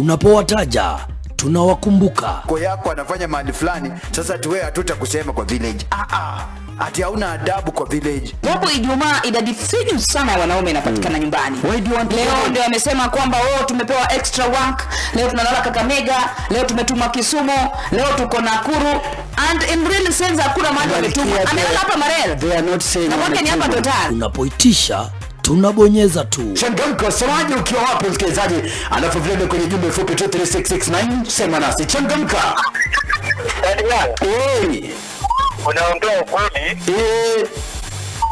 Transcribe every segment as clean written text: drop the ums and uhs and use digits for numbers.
Tunapowataja tunawakumbuka. Kwa yako anafanya mahali fulani, sasa tuwe hatutakusema kwa village. Ati hauna adabu kwa village. Wapo Ijumaa idadi finyu sana wanaume inapatikana nyumbani. Leo ndio wamesema kwamba tumepewa extra work. Leo tunalala Kakamega, leo tumetuma Kisumu, leo tuko Nakuru. And in real sense hakuna mahali wametuma. Amelala hapa Marel. They are not saying. Na kwake ni hapa Total. Tunapoitisha tunabonyeza tu. Changamka, semaje ukiwa wapi msikilizaji? Alafu vile kwenye jumbe fupi 23669 sema nasi. Changamka. Unaongea ukweli?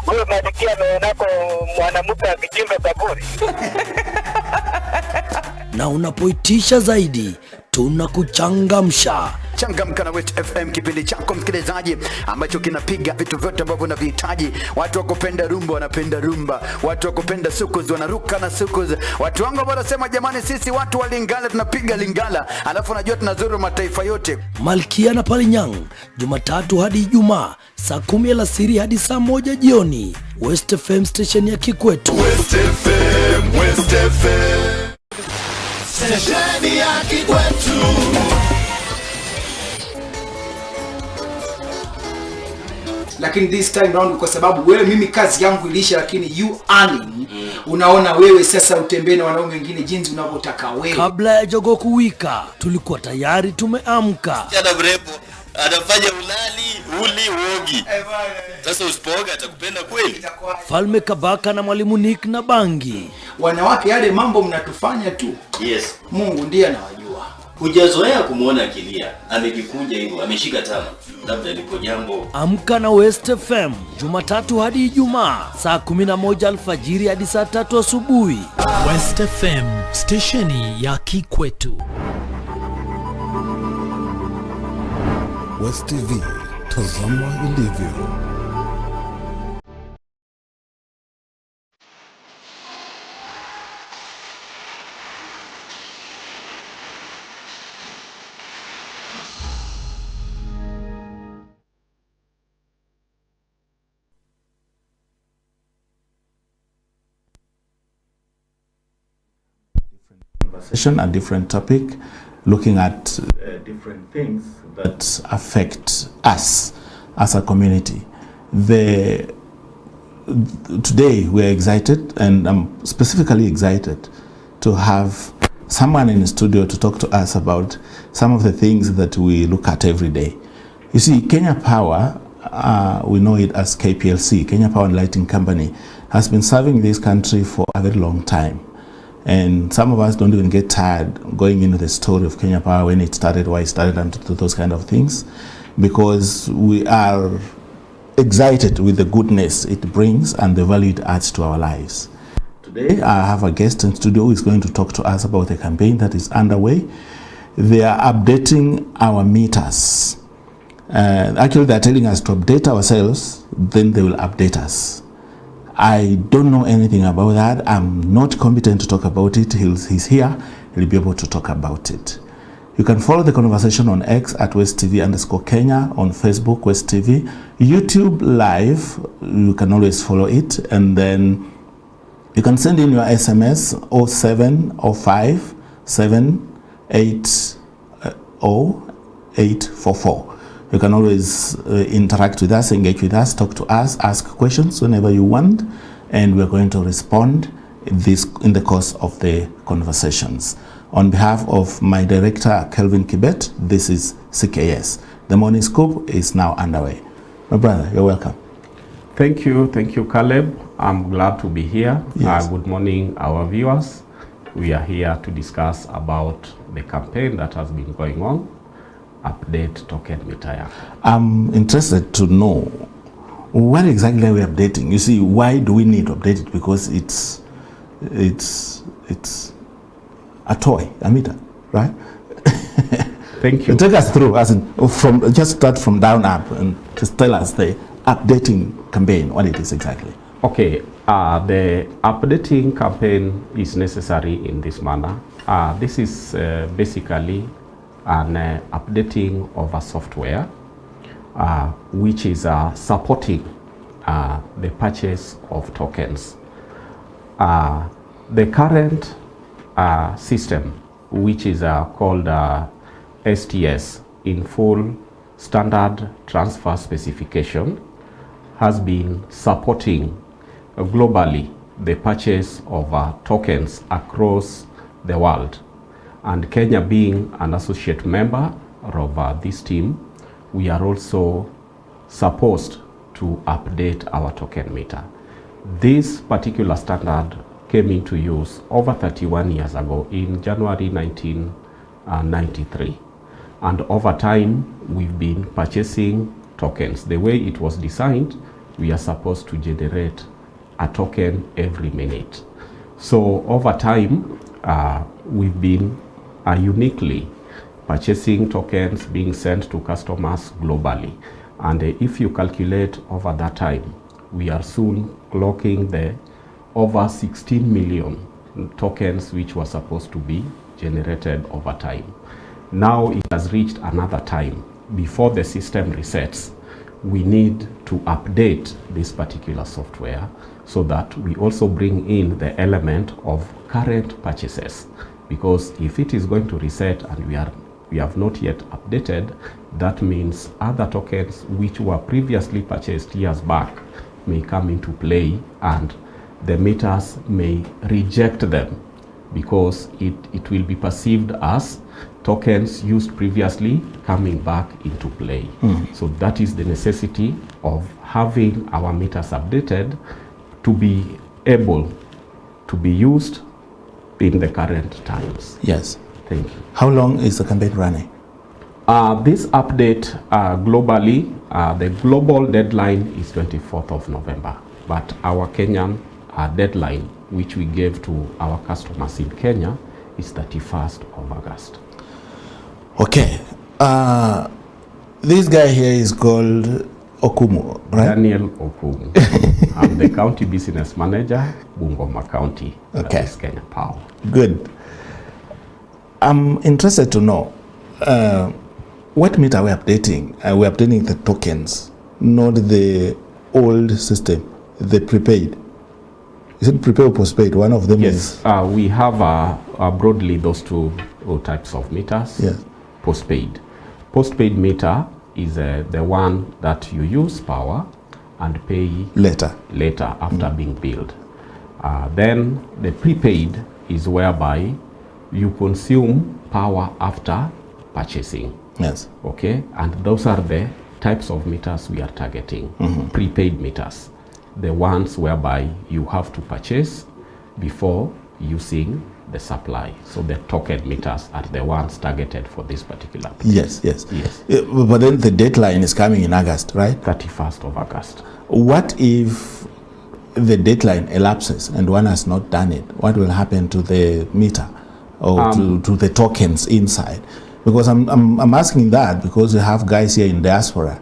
Wewe madikia meonako mwanamke akichimba kaburi. Na unapoitisha zaidi tunakuchangamsha. Changamka na West FM, kipindi chako msikilizaji ambacho kinapiga vitu vyote ambavyo unavihitaji. Watu wakupenda rumba wanapenda rumba, watu wakupenda sukuz wanaruka na sukuz. Watu wangu wanasema jamani, sisi watu wa Lingala tunapiga Lingala, alafu najua tunazuru mataifa yote. Malkia na Palinyang, Jumatatu hadi Ijumaa saa 10 alasiri hadi saa 1 jioni. West FM station ya kikwetu. West FM, West FM station ya kikwetu. Lakini this time round kwa sababu wewe mimi kazi yangu ilisha, lakini you earning. Unaona wewe sasa utembee na wanaume wengine jinsi unavyotaka wewe. Kabla ya jogoo kuwika tulikuwa tayari tumeamka. Jana mrepo anafanya uli uogi. Sasa usipooga atakupenda kweli? Falme Kabaka na Mwalimu Nick na Bangi. Wanawake yale mambo mnatufanya tu. Yes. Mungu ndiye anawajua. Hujazoea kumuona akilia, amejikunja hivyo, ameshika tama. Labda liko jambo. Amka na West FM, Jumatatu hadi Ijumaa, saa 11 alfajiri hadi saa 3 asubuhi. West FM, stesheni ya kikwetu. West TV, tazama ilivyo. A different topic, looking at different things that affect us as a community. Today we are excited, and I'm specifically excited to have someone in the studio to talk to us about some of the things that we look at every day. You see, Kenya Power, we know it as KPLC, Kenya Power and Lighting Company, has been serving this country for a very long time. And some of us don't even get tired going into the story of Kenya Power, when it started, why it started, and those kind of things, because we are excited with the goodness it brings and the value it adds to our lives. Today, I have a guest in studio who is going to talk to us about the campaign that is underway. They are updating our meters. Actually, they're telling us to update ourselves, then they will update us. I don't know anything about that. I'm not competent to talk about it. He's here. He'll be able to talk about it. You can follow the conversation on X at WestTV_Kenya, on Facebook, West TV, YouTube Live. You can always follow it. And then you can send in your SMS 0705 780 844. You can always interact with us, engage with us, talk to us, ask questions whenever you want, and we're going to respond in the course of the conversations. On behalf of my director, Kelvin Kibet, this is CKS. The Morning Scoop is now underway. My brother, you're welcome. Thank you, Caleb. I'm glad to be here. Yes. Good morning, our viewers. We are here to discuss about the campaign that has been going on. Update token meter. I'm interested to know what exactly are we updating. You see, why do we need to update it? Because it's a toy, a meter, right? Thank you. Take us through, just start from down up and just tell us the updating campaign, what it is exactly. Okay, the updating campaign is necessary in this manner. This is basically an updating of a software which is supporting the purchase of tokens. The current system which is called STS, in full standard transfer specification, has been supporting globally the purchase of tokens across the world. And Kenya being an associate member of this team, we are also supposed to update our token meter. This particular standard came into use over 31 years ago in January 1993. And over time, we've been purchasing tokens. The way it was designed, we are supposed to generate a token every minute. So over time, we've been uniquely purchasing tokens being sent to customers globally. And if you calculate over that time, we are soon clocking the over 16 million tokens which were supposed to be generated over time. Now it has reached another time. Before the system resets, we need to update this particular software so that we also bring in the element of current purchases. Because if it is going to reset and we have not yet updated, that means other tokens which were previously purchased years back may come into play, and the meters may reject them because it will be perceived as tokens used previously coming back into play. So that is the necessity of having our meters updated to be able to be used in the current times. Yes. Thank you. How long is the campaign running? This update globally, the global deadline is 24th of November, but our Kenyan deadline, which we gave to our customers in Kenya, is 31st of August. Okay. This guy here is called Okumu, right? Daniel Okumu. I'm the county business manager, Bungoma County. Okay. That is Kenya Power. Good. I'm interested to know what meter are we updating? We're updating the tokens, not the old system, the prepaid. Is it prepaid or postpaid? One of them is. Yes, we have broadly those two types of meters. Yes. Postpaid. Postpaid meter is the one that you use power and pay later after being billed. Then the prepaid is whereby you consume power after purchasing. Yes. Okay, and those are the types of meters we are targeting. Prepaid meters, the ones whereby you have to purchase before using the supply. So the token meters are the ones targeted for this particular period. Yes. But then the deadline is coming in August, right? 31st of August. What if the deadline elapses and one has not done it? What will happen to the meter or to the tokens inside? Because I'm asking that because we have guys here in diaspora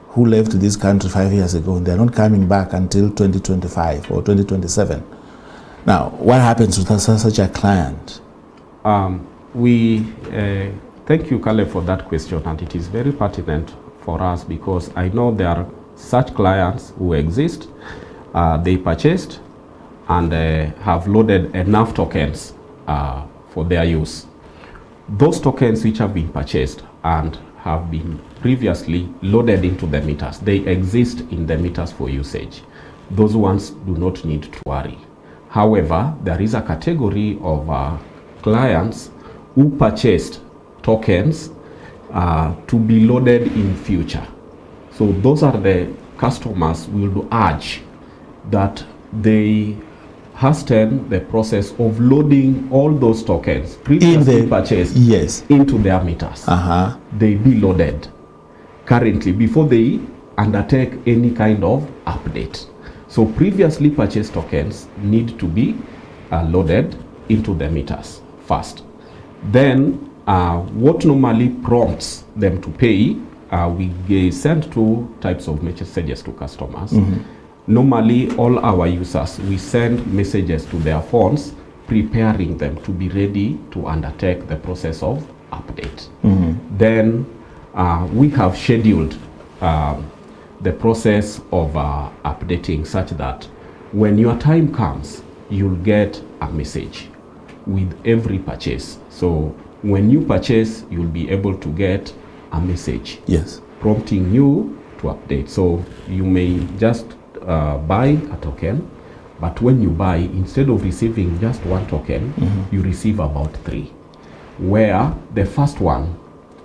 who left this country 5 years ago and they're not coming back until 2025 or 2027. Now, what happens to such a client? Thank you, Kale, for that question, and it is very pertinent for us because I know there are such clients who exist. They purchased and have loaded enough tokens for their use. Those tokens which have been purchased and have been previously loaded into the meters, they exist in the meters for usage. Those ones do not need to worry. However, there is a category of clients who purchased tokens to be loaded in future. So those are the customers we will urge that they hasten the process of loading all those tokens previously purchased into their meters. They be loaded currently before they undertake any kind of update. So previously purchased tokens need to be loaded into the meters first. Then what normally prompts them to pay, we send two types of messages to customers. Normally, all our users, we send messages to their phones, preparing them to be ready to undertake the process of update. Then we have scheduled the process of updating such that when your time comes, you'll get a message with every purchase. So when you purchase, you'll be able to get a message Yes. prompting you to update. So you may just buy a token, but when you buy, instead of receiving just one token, you receive about 3. Where the first one,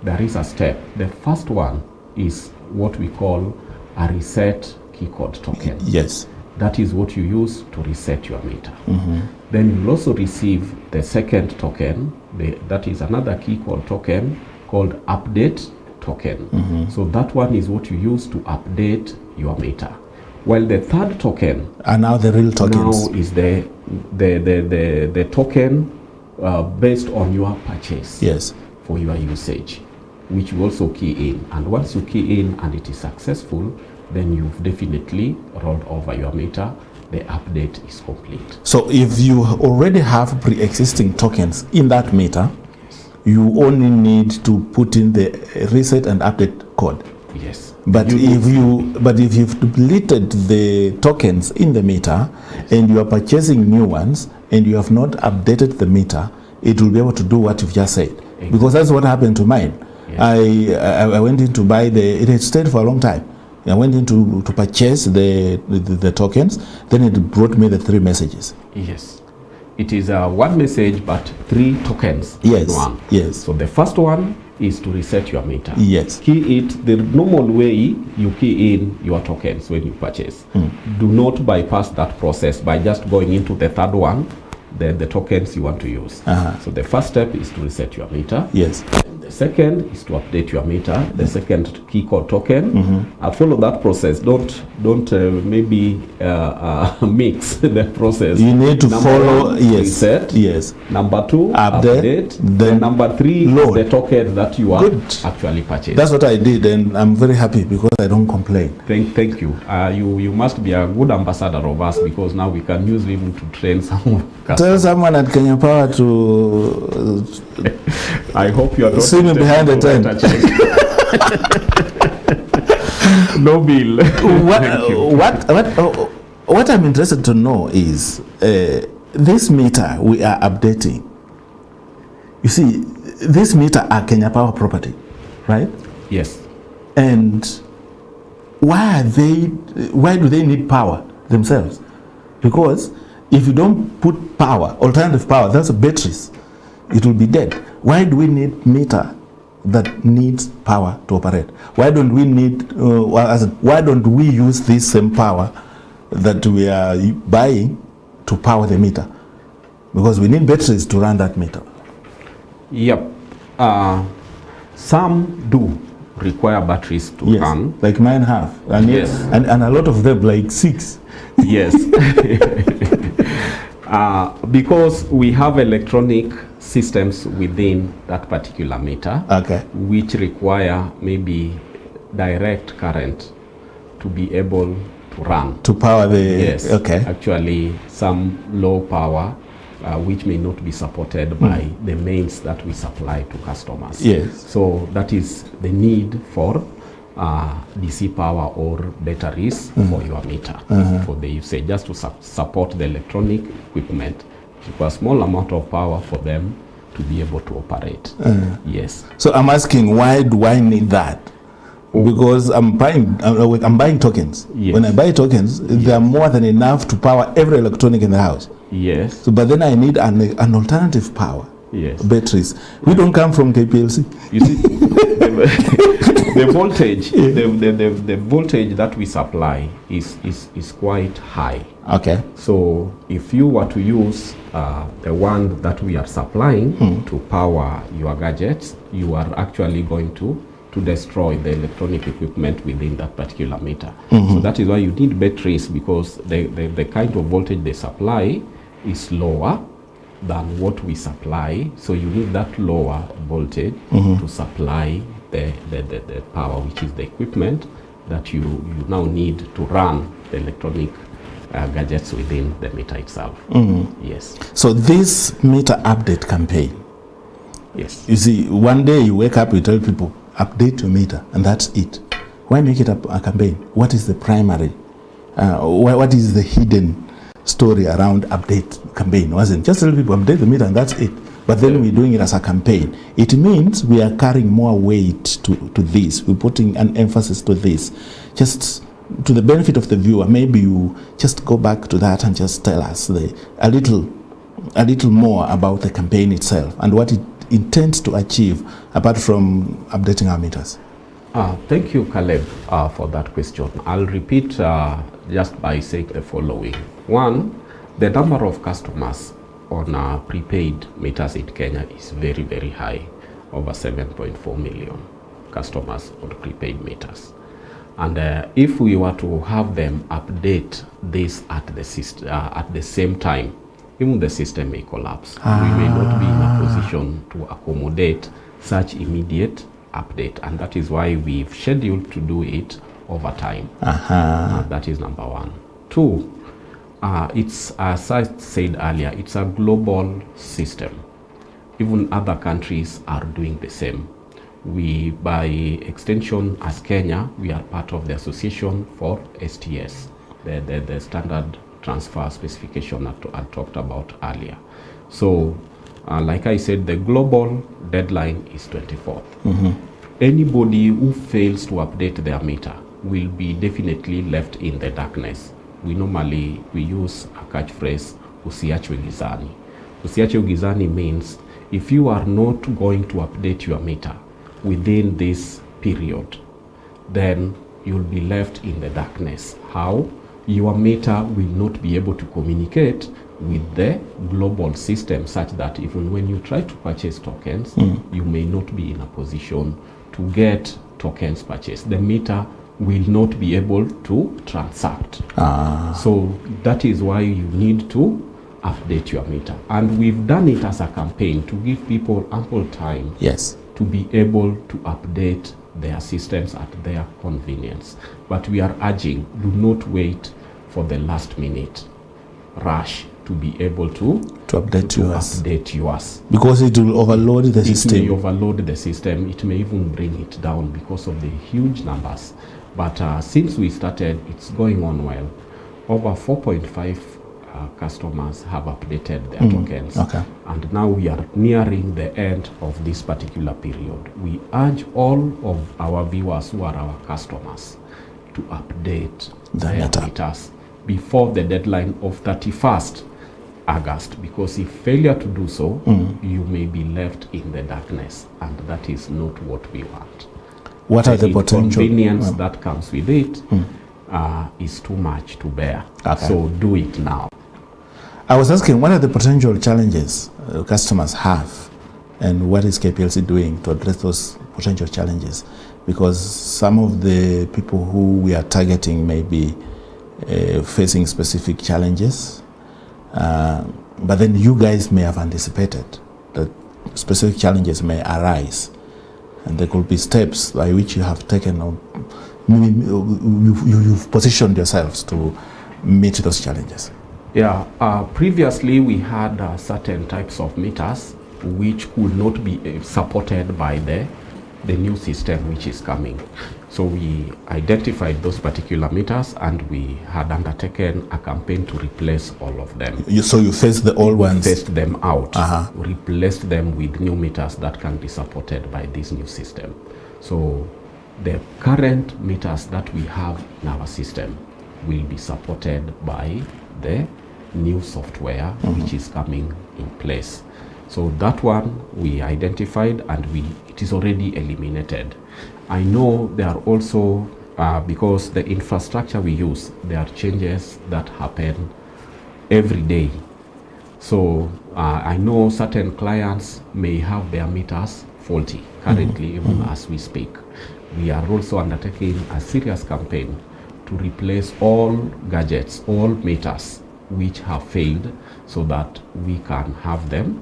there is a step. The first one is what we call a reset key code token. Yes. That is what you use to reset your meter. Then you'll also receive the second token, that is another key code token called update token. So that one is what you use to update your meter. While the third token And now the real tokens. now is the token based on your purchase Yes. for your usage, which you also key in. And once you key in and it is successful, then you've definitely rolled over your meter. The update is complete. So if you already have pre-existing tokens in that meter, you only need to put in the reset and update code. Yes. But if you've deleted the tokens in the meter and you are purchasing new ones and you have not updated the meter, it will be able to do what you've just said. Exactly. Because that's what happened to mine. Yes. I went in to buy it had stayed for a long time. I went in to purchase the tokens, then it brought me the 3 messages. Yes. It is one message but 3 tokens Yes. in one. Yes. So the first one is to reset your meter. Yes. Key it the normal way you key in your tokens when you purchase. Do not bypass that process by just going into the third one, the tokens you want to use. So the first step is to reset your meter. Yes. The second is to update your meter. The second key code token. Follow that process. Don't maybe mix the process. You need to Number follow. one, Yes. Reset. Yes. Number 2, Update. Then number 3 load. is the token that you are Good. actually purchasing. That's what I did, and I'm very happy because I don't complain. Thank you. You must be a good ambassador of us, because now we can use him to train some Tell customers. someone at Kenya Power to I hope you are not see me behind the tent. No bill. Thank you. What I'm interested to know is this meter we are updating. You see, this meter are Kenya Power property, right? Yes. And why do they need power themselves? Because if you don't put power, alternative power, that's batteries, it will be dead. Why do we need meter that needs power to operate? Why don't we why don't we use this same power that we are buying to power the meter? Because we need batteries to run that meter. Yep. Some do require batteries to Yes, run. like mine have. And Yes. and a lot of them, like 6. Yes. Because we have electronic systems within that particular meter, Okay. which require maybe direct current to be able to run. To power the... Yes. Okay. Actually, some low power, which may not be supported by the mains that we supply to customers. Yes. So that is the need for DC power or batteries for your meter, for the usage, just to support the electronic equipment. It requires a small amount of power for them to be able to operate. Yes. So I'm asking, why do I need that? Because I'm buying tokens. Yes. When I buy tokens, they are more than enough to power every electronic in the house. Yes. So, but then I need an alternative power. Yes. Batteries. We don't come from KPLC. You see, the voltage, the voltage that we supply is quite high. Okay. So if you were to use the one that we are supplying to power your gadgets, you are actually going to destroy the electronic equipment within that particular meter. So that is why you need batteries, because the kind of voltage they supply is lower than what we supply. So you need that lower voltage to supply the power, which is the equipment that you now need to run the electronic gadgets within the meter itself. Yes. So this meter update campaign, Yes. you see, one day you wake up, you tell people, update your meter, and that's it. Why make it a campaign? What is the primary? What is the hidden story around update campaign, wasn't just tell people update the meter and that's it. But then we're doing it as a campaign. It means we are carrying more weight to this. We're putting an emphasis to this. Just to the benefit of the viewer, maybe you just go back to that and just tell us a little more about the campaign itself and what it intends to achieve apart from updating our meters. Thank you, Caleb, for that question. I'll repeat just by saying the following. One, the number of customers on prepaid meters in Kenya is very, very high, over 7.4 million customers on prepaid meters. And if we were to have them update this at the same time, even the system may collapse. We may not be in a position to accommodate such immediate update, and that is why we've scheduled to do it over time. That is number one. Two, it's, as I said earlier, it's a global system. Even other countries are doing the same. We, by extension, as Kenya, we are part of the association for STS, the standard transfer specification I talked about earlier. So, like I said, the global deadline is 24th. Anybody who fails to update their meter will be definitely left in the darkness. We use a catchphrase, usiachwe gizani. Usiachwe gizani means if you are not going to update your meter within this period, then you'll be left in the darkness. How? Your meter will not be able to communicate with the global system such that even when you try to purchase tokens, you may not be in a position to get tokens purchased. The meter will not be able to transact. So that is why you need to update your meter. And we've done it as a campaign to give people ample time to be able to update their systems at their convenience. But we are urging, do not wait for the last minute rush to be able to update yours. Because it will overload the system. It may overload the system. It may even bring it down because of the huge numbers. But since we started, it's going on well. Over 4.5 customers have updated their tokens. And now we are nearing the end of this particular period. We urge all of our viewers who are our customers to update their meters before the deadline of 31st August, because if failure to do so, you may be left in the darkness, and that is not what we want. What are the potential inconvenience that comes with it is too much to bear. So do it now. I was asking, what are the potential challenges customers have, and what is KPLC doing to address those potential challenges? Because some of the people who we are targeting may be facing specific challenges, but then you guys may have anticipated that specific challenges may arise, and there could be steps by which you have taken, or you've positioned yourselves to meet those challenges. Previously we had certain types of meters which could not be supported by the new system which is coming. So we identified those particular meters and we had undertaken a campaign to replace all of them. So you phased the old ones? Phased them out, replaced them with new meters that can be supported by this new system. So the current meters that we have in our system will be supported by the new software which is coming in place. So that one we identified and it is already eliminated. I know there are also, because the infrastructure we use, there are changes that happen every day. So I know certain clients may have their meters faulty currently, even as we speak. We are also undertaking a serious campaign to replace all gadgets, all meters which have failed, so that we can have them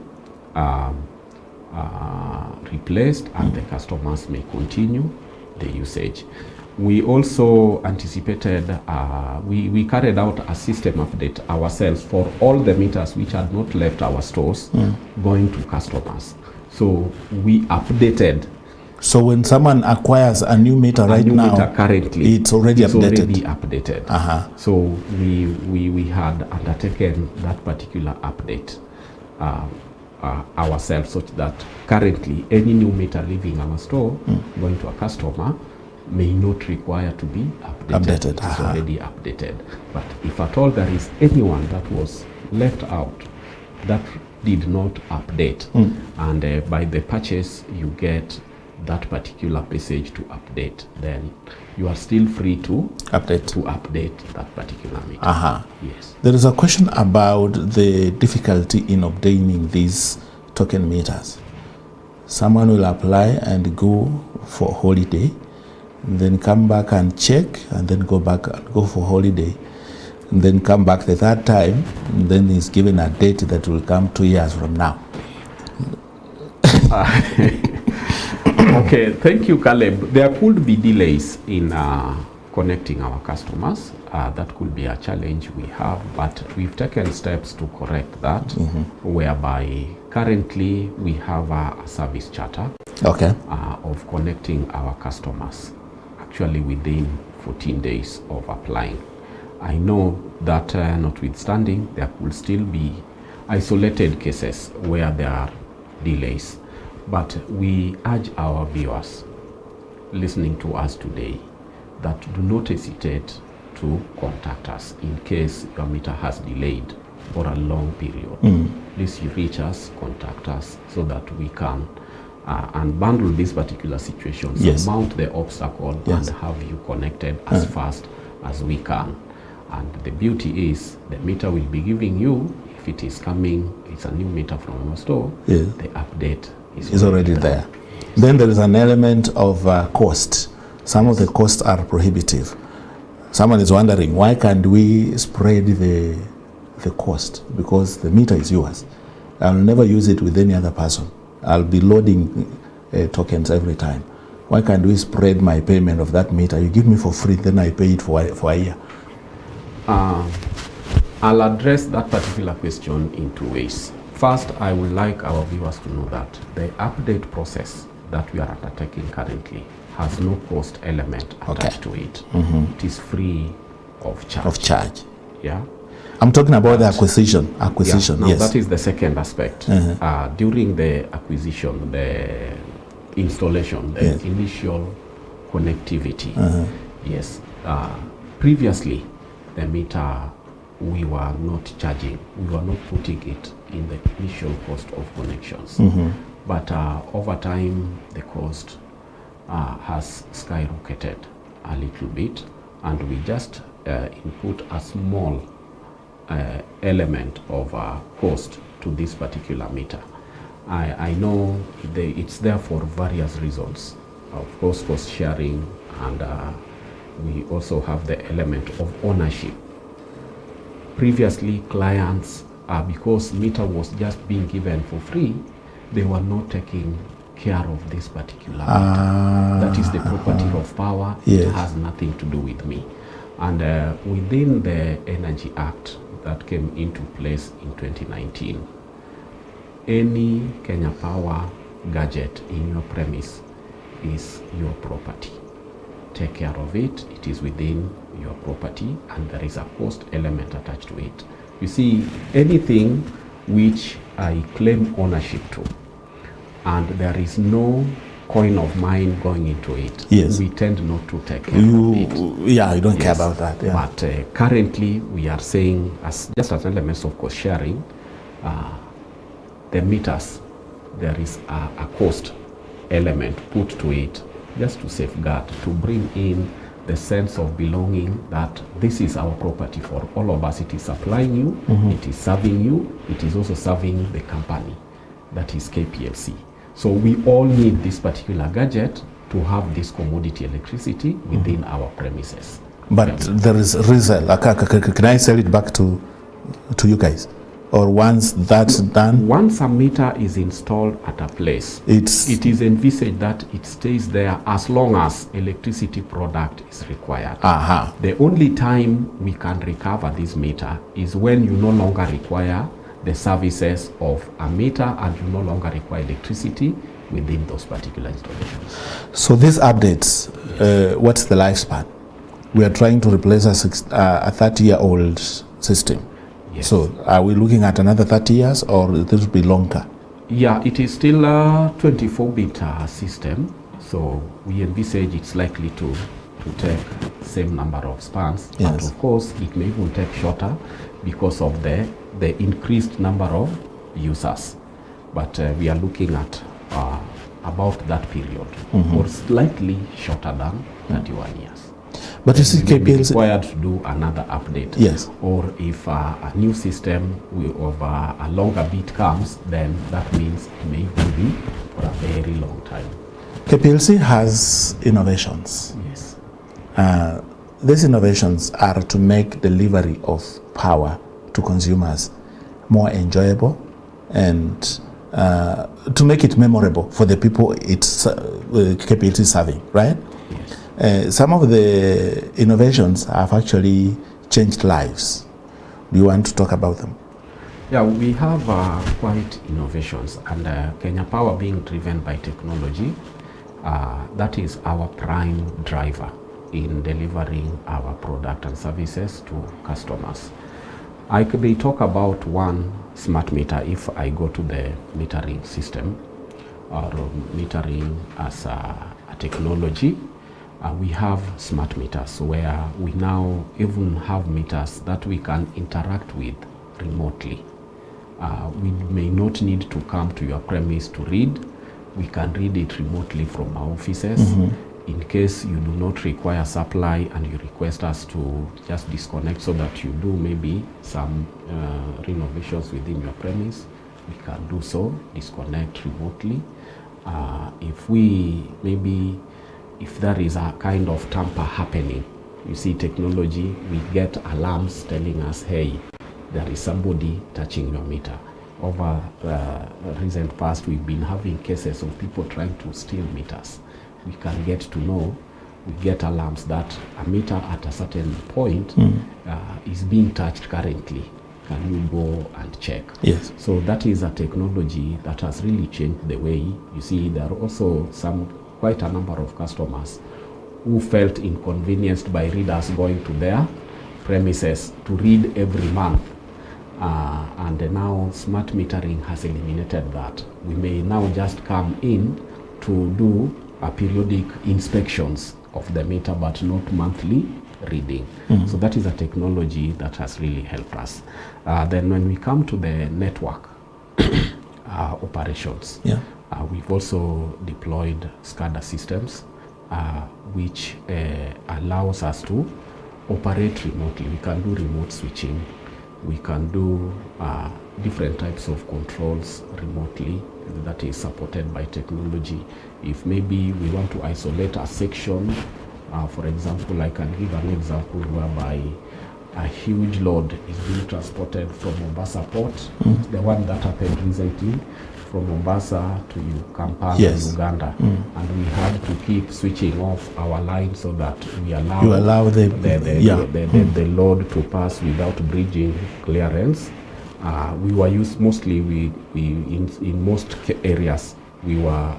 replaced and the customers may continue the usage. We also anticipated, we carried out a system update ourselves for all the meters which had not left our stores going to customers. So we updated So when someone acquires a new meter right new now, meter currently, it's already updated. Updated. So we had undertaken that particular update ourselves, such that currently any new meter leaving our store going to a customer may not require to be updated. It is already updated. But if at all there is anyone that was left out, that did not update, and by the purchase you get that particular message to update, then you are still free to update that particular meter. Yes. There is a question about the difficulty in obtaining these token meters. Someone will apply and go for holiday, then come back and check, and then go back and go for holiday, and then come back the third time, and then he's given a date that will come 2 years from now. Okay, thank you, Caleb. There could be delays in connecting our customers. That could be a challenge we have, but we've taken steps to correct that, whereby currently we have a service charter of connecting our customers, actually within 14 days of applying. I know that notwithstanding, there could still be isolated cases where there are delays, but we urge our viewers listening to us today that do not hesitate to contact us in case your meter has delayed for a long period. Please reach us, contact us, so that we can unbundle this particular situation, surmount the obstacle, and have you connected as fast as we can. And the beauty is the meter will be giving you, if it is coming, it's a new meter from our store, the update is already there. Then there is an element of cost. Some of the costs are prohibitive. Someone is wondering, why can't we spread the cost? Because the meter is yours. I'll never use it with any other person. I'll be loading tokens every time. Why can't we spread my payment of that meter? You give me for free, then I pay it for a year. I'll address that particular question in two ways. First, I would like our viewers to know that the update process that we are undertaking currently has no cost element attached to it. It is free of charge. Yeah. I'm talking about the acquisition. Now that is the second aspect. During the acquisition, the installation, the initial connectivity. Previously, the meter, we were not charging. We were not putting it in the initial cost of connections. But over time, the cost has skyrocketed a little bit, and we just input a small element of cost to this particular meter. I know it's there for various reasons. Of course, cost sharing, and we also have the element of ownership. Previously, clients, because meter was just being given for free, they were not taking care of this particular meter. That is the property of power. It has nothing to do with me. And within the Energy Act that came into place in 2019, any Kenya Power gadget in your premise is your property. Take care of it. It is within your property, and there is a cost element attached to it. You see, anything which I claim ownership to, and there is no coin of mine going into it, we tend not to take care of it. Yeah, you don't care about that. But currently, we are saying, just as elements of cost sharing, the meters, there is a cost element put to it, just to safeguard, to bring in the sense of belonging, that this is our property for all of us. It is supplying you, it is serving you, it is also serving the company, that is KPLC. So we all need this particular gadget to have this commodity electricity within our premises. But there is resale. Can I sell it back to you guys? Or once that's done? Once a meter is installed at a place, it is envisaged that it stays there as long as electricity product is required. The only time we can recover this meter is when you no longer require the services of a meter, and you no longer require electricity within those particular installations. So these updates, what's the lifespan? We are trying to replace a 30-year-old system. Yes. So are we looking at another 30 years, or it will be longer? Yeah, it is still a 24-bit system, so we envisage it's likely to take same number of spans. Yes. But of course, it may even take shorter because of the increased number of users. But we are looking at about that period, or slightly shorter than 31 years. But you see, KPLC required to do another update. Yes. Or if a new system of a longer bit comes, then that means it may be for a very long time. KPLC has innovations. Yes. These innovations are to make delivery of power to consumers more enjoyable and to make it memorable for the people it's KPLC serving, right? Yes. Some of the innovations have actually changed lives. Do you want to talk about them? Yeah, we have quite innovations, and Kenya Power being driven by technology, that is our prime driver in delivering our product and services to customers. I could talk about one smart meter if I go to the metering system or metering as a technology. We have smart meters where we now even have meters that we can interact with remotely. We may not need to come to your premise to read. We can read it remotely from our offices. In case you do not require supply and you request us to just disconnect so that you do maybe some renovations within your premise, we can do so, disconnect remotely. If there is a kind of tamper happening, you see technology, we get alarms telling us, hey, there is somebody touching your meter. Over recent past, we've been having cases of people trying to steal meters. We can get to know, we get alarms that a meter at a certain point is being touched currently. Can you go and check? Yes. So that is a technology that has really changed the way. You see, there are also quite a number of customers who felt inconvenienced by readers going to their premises to read every month. And now smart metering has eliminated that. We may now just come in to do periodic inspections of the meter, but not monthly reading. So that is a technology that has really helped us. Then when we come to the network operations, we've also deployed SCADA systems, which allows us to operate remotely. We can do remote switching. We can do different types of controls remotely that is supported by technology. If maybe we want to isolate a section, for example, I can give an example whereby a huge load is being transported from Mombasa Port, the one that happened recently, from Mombasa to Kampala, Uganda, and we had to keep switching off our line so that we allow the load to pass without bridging clearance. We were used mostly in most areas we were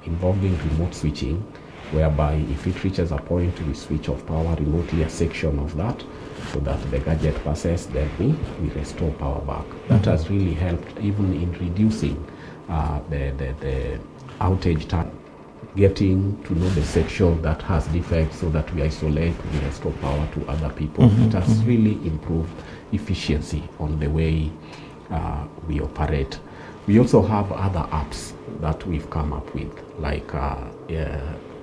involving remote switching, whereby if it reaches a point we switch off power remotely a section of that so that the gadget passes, then we restore power back. That has really helped even in reducing the outage time, getting to know the section that has defects so that we isolate, we restore power to other people. It has really improved efficiency on the way we operate. We also have other apps that we've come up with, like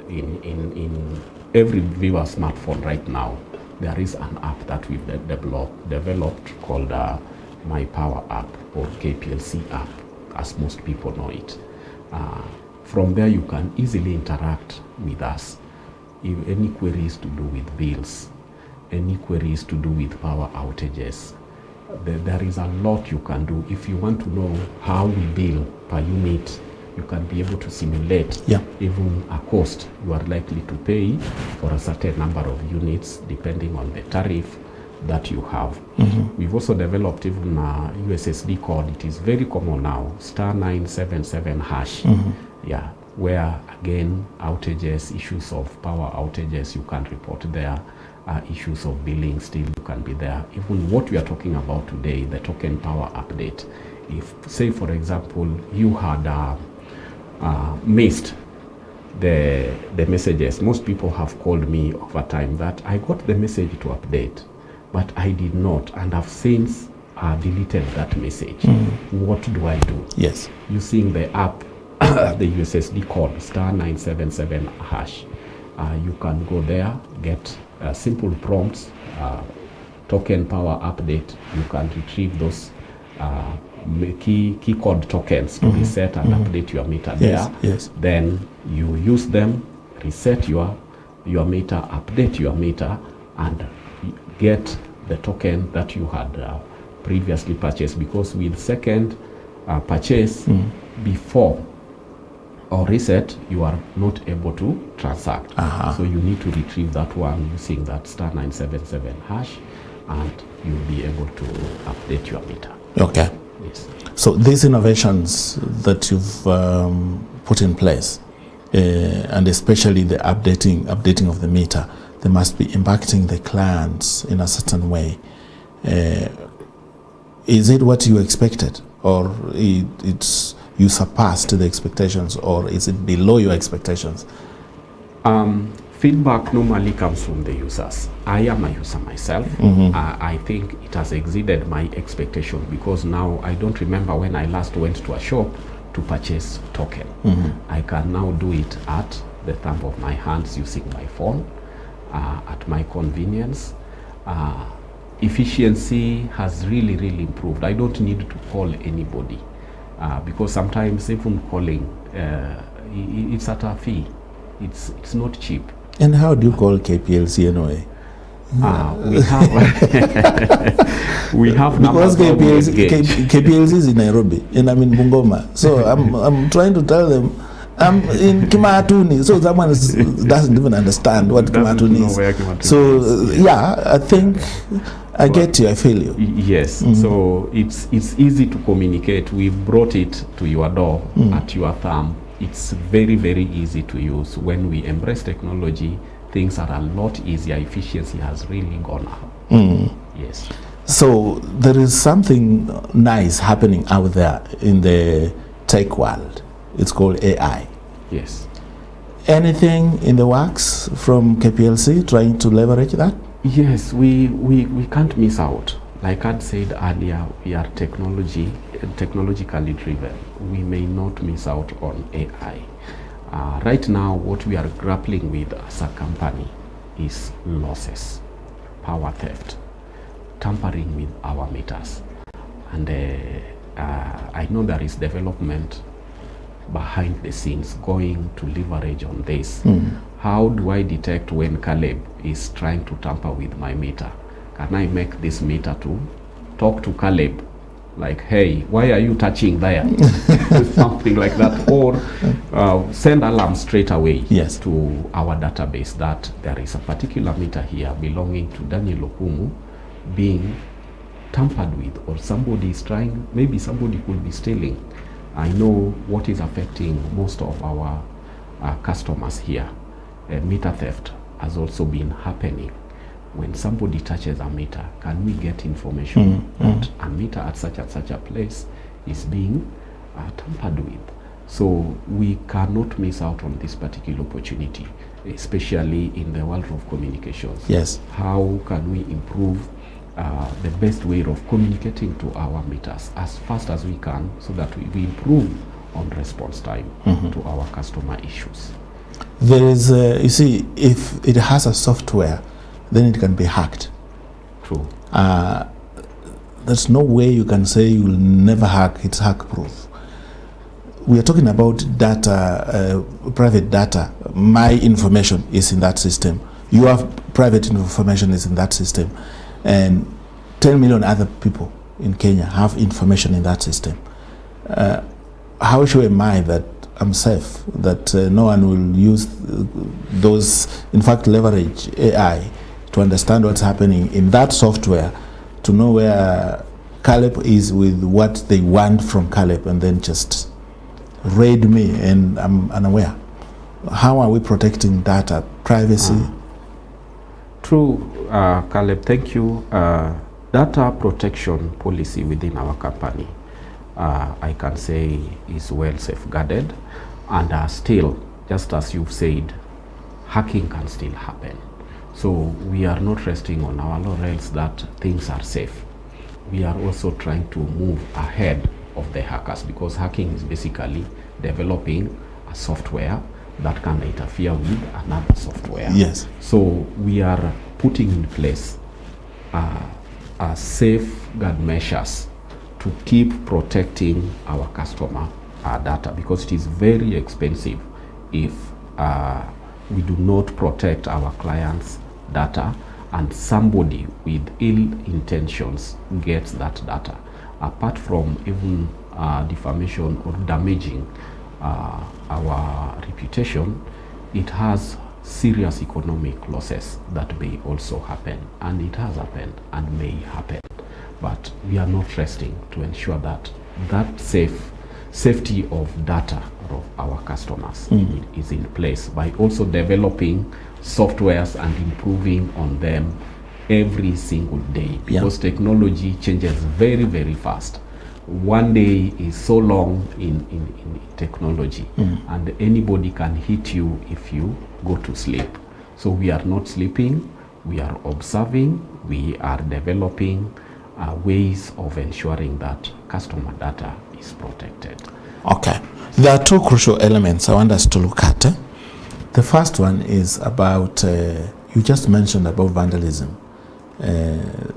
in every viewer smartphone right now, there is an app that we've developed called My Power app, or KPLC app, as most people know it. From there you can easily interact with us. If any queries to do with bills, any queries to do with power outages, there is a lot you can do. If you want to know how we bill per unit, you can be able to simulate even a cost you are likely to pay for a certain number of units depending on the tariff, that you have. We've also developed even a USSD code. It is very common now, *977#. Yeah, where again outages, issues of power outages, you can report there. Issues of billing still you can be there. Even what we are talking about today, the token power update. If, say for example, you had missed the messages, most people have called me over time that I got the message to update, but I did not, and I've since deleted that message. What do I do? Yes. Using the app, the USSD code *977#. You can go there, get simple prompts, token power update. You can retrieve those key code tokens to reset and update your meter there. Yes. Then you use them, reset your meter, update your meter, and get the token that you had previously purchased. Because with second purchase before or reset, you are not able to transact. So you need to retrieve that one using that *977#, and you'll be able to update your meter. Okay. Yes. So these innovations that you've put in place, and especially the updating of the meter, they must be impacting the clients in a certain way. Is it what you expected, or it's you surpassed the expectations, or is it below your expectations? Feedback normally comes from the users. I am a user myself. I think it has exceeded my expectation, because now I don't remember when I last went to a shop to purchase token. I can now do it at the thumb of my hands using my phone, at my convenience. Efficiency has really improved. I don't need to call anybody, because sometimes even calling, it's at a fee. It's not cheap. And how do you call KPLC anyway? We have because numbers KPLC is in Nairobi and I'm in Bungoma, so I'm trying to tell them I'm in Kimatuni, so someone doesn't even understand what Kimatuni is. So yeah, I think I get you. I feel you. Yes. So it's easy to communicate. We've brought it to your door at your thumb. It's very easy to use. When we embrace technology, things are a lot easier. Efficiency has really gone up. Yes. So there is something nice happening out there in the tech world. It's called AI. Yes. Anything in the works from KPLC trying to leverage that? Yes, we can't miss out. Like I'd said earlier, we are technologically driven. We may not miss out on AI. Right now, what we are grappling with as a company is losses, power theft, tampering with our meters. And I know there is development behind the scenes going to leverage on this. How do I detect when Caleb is trying to tamper with my meter? Can I make this meter to talk to Caleb? Like, hey, why are you touching there? Something like that. Or send alarm straight away to our database that there is a particular meter here belonging to Daniel Okumu being tampered with, or somebody is trying, maybe somebody could be stealing. I know what is affecting most of our customers here. Meter theft has also been happening. When somebody touches a meter, can we get information that a meter at such and such a place is being tampered with? So we cannot miss out on this particular opportunity, especially in the world of communications. Yes. How can we improve the best way of communicating to our meters as fast as we can, so that we improve on response time to our customer issues? There is, you see, if it has a software, then it can be hacked. True. There's no way you can say you will never hack. It's hack proof. We are talking about data, private data. My information is in that system. Your private information is in that system. And 10 million other people in Kenya have information in that system. How sure am I that I'm safe, that no one will use those, in fact, leverage AI to understand what's happening in that software, to know where Caleb is with what they want from Caleb, and then just raid me and I'm unaware. How are we protecting data, privacy? True, Caleb, thank you. Data protection policy within our company, I can say, is well safeguarded, and still, just as you've said, hacking can still happen. So we are not resting on our laurels that things are safe. We are also trying to move ahead of the hackers, because hacking is basically developing a software that can interfere with another software. Yes. So we are putting in place safeguard measures to keep protecting our customer data, because it is very expensive if we do not protect our clients' data and somebody with ill intentions gets that data. Apart from even defamation or damaging our reputation, it has serious economic losses that may also happen, and it has happened and may happen. But we are not resting to ensure that safety of data of our customers is in place by also developing softwares and improving on them every single day, because technology changes very, very fast. One day is so long in technology, and anybody can hit you if you go to sleep. So we are not sleeping, we are observing, we are developing ways of ensuring that customer data is protected. Okay. There are two crucial elements I want us to look at. The first one is about, you just mentioned about vandalism.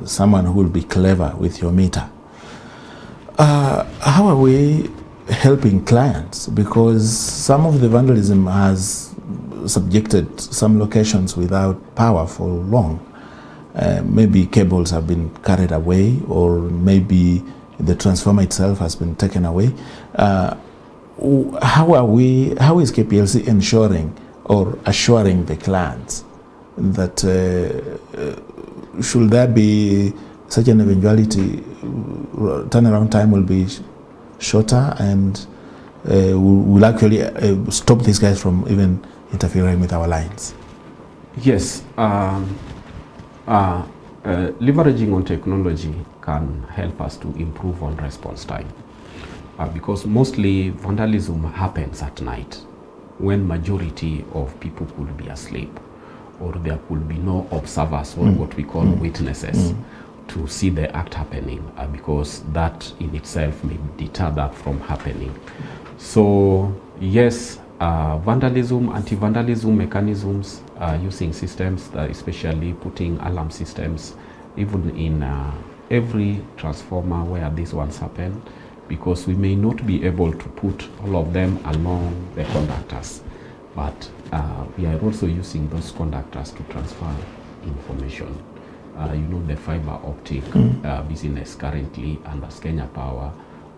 Someone who will be clever with your meter. How are we helping clients? Because some of the vandalism has subjected some locations without power for long. Maybe cables have been carried away, or maybe the transformer itself has been taken away. How is KPLC ensuring or assuring the clients that should there be such an eventuality, turnaround time will be shorter, and will actually stop these guys from even interfering with our lines? Yes, leveraging on technology can help us to improve on response time, because mostly vandalism happens at night when majority of people could be asleep, or there could be no observers or what we call witnesses to see the act happening, because that in itself may deter that from happening. So yes, vandalism, anti-vandalism mechanisms, using systems, especially putting alarm systems even in every transformer where these ones happen, because we may not be able to put all of them along the conductors, but we are also using those conductors to transfer information. You know, the fiber optic business currently under Kenya Power,